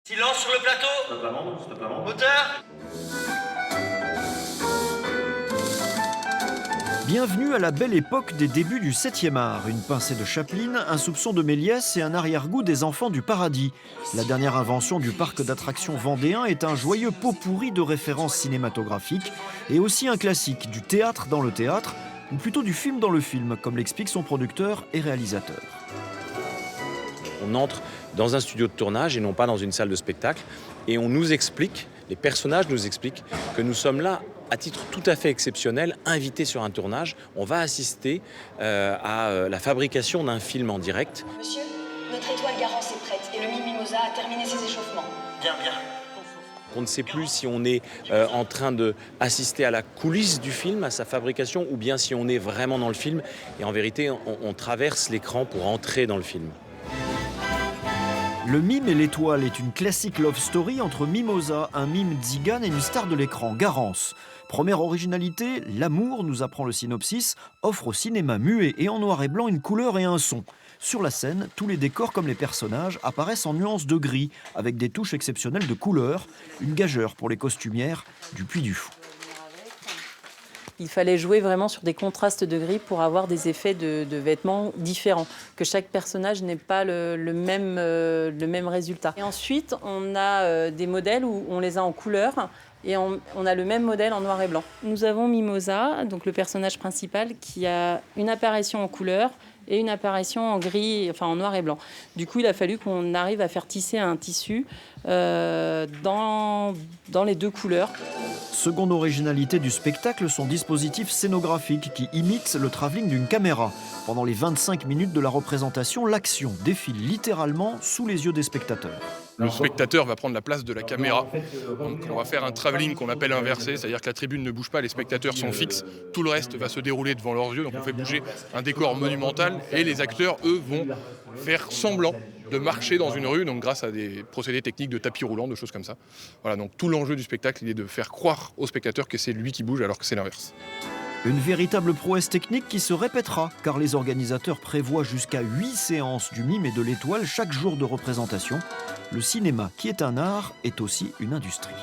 Silence sur le plateau. Stop la bande, stop la bande. Moteur. Bienvenue à la belle époque des débuts du 7e art. Une pincée de Chaplin, un soupçon de Méliès et un arrière-goût des Enfants du Paradis. La dernière invention du parc d'attractions vendéen est un joyeux pot pourri de références cinématographiques et aussi un classique du théâtre dans le théâtre, ou plutôt du film dans le film, comme l'explique son producteur et réalisateur. On entre dans un studio de tournage et non pas dans une salle de spectacle. Et on nous explique, les personnages nous expliquent que nous sommes là à titre tout à fait exceptionnel, invités sur un tournage. On va assister à la fabrication d'un film en direct. Monsieur, notre étoile Garance est prête et le Mime Mimosa a terminé ses échauffements. Bien. On ne sait plus si on est en train d'assister à la coulisse du film, à sa fabrication, ou bien si on est vraiment dans le film. Et en vérité, on traverse l'écran pour entrer dans le film. Le Mime et l'étoile est une classique love story entre Mimosa, un mime tzigane et une star de l'écran, Garance. Première originalité, l'amour, nous apprend le synopsis, offre au cinéma muet et en noir et blanc une couleur et un son. Sur la scène, tous les décors comme les personnages apparaissent en nuances de gris, avec des touches exceptionnelles de couleurs, une gageure pour les costumières du Puy du Fou. Il fallait jouer vraiment sur des contrastes de gris pour avoir des effets de vêtements différents, que chaque personnage n'ait pas le même résultat. Et ensuite, on a des modèles où on les a en couleur et on a le même modèle en noir et blanc. Nous avons Mimosa, donc le personnage principal, qui a une apparition en couleur et une apparition en gris, enfin en noir et blanc. Du coup, il a fallu qu'on arrive à faire tisser un tissu dans les deux couleurs. Seconde originalité du spectacle, son dispositif scénographique qui imite le travelling d'une caméra. Pendant les 25 minutes de la représentation, l'action défile littéralement sous les yeux des spectateurs. Le spectateur va prendre la place de la caméra. Donc on va faire un travelling qu'on appelle inversé, c'est-à-dire que la tribune ne bouge pas, les spectateurs sont fixes, tout le reste va se dérouler devant leurs yeux, donc on fait bouger un décor monumental et les acteurs, eux, vont faire semblant de marcher dans une rue, donc grâce à des procédés techniques de tapis roulant, de choses comme ça. Voilà, donc tout l'enjeu du spectacle, il est de faire croire au spectateur que c'est lui qui bouge alors que c'est l'inverse. Une véritable prouesse technique qui se répétera, car les organisateurs prévoient jusqu'à 8 séances du mime et de l'étoile chaque jour de représentation. Le cinéma, qui est un art, est aussi une industrie.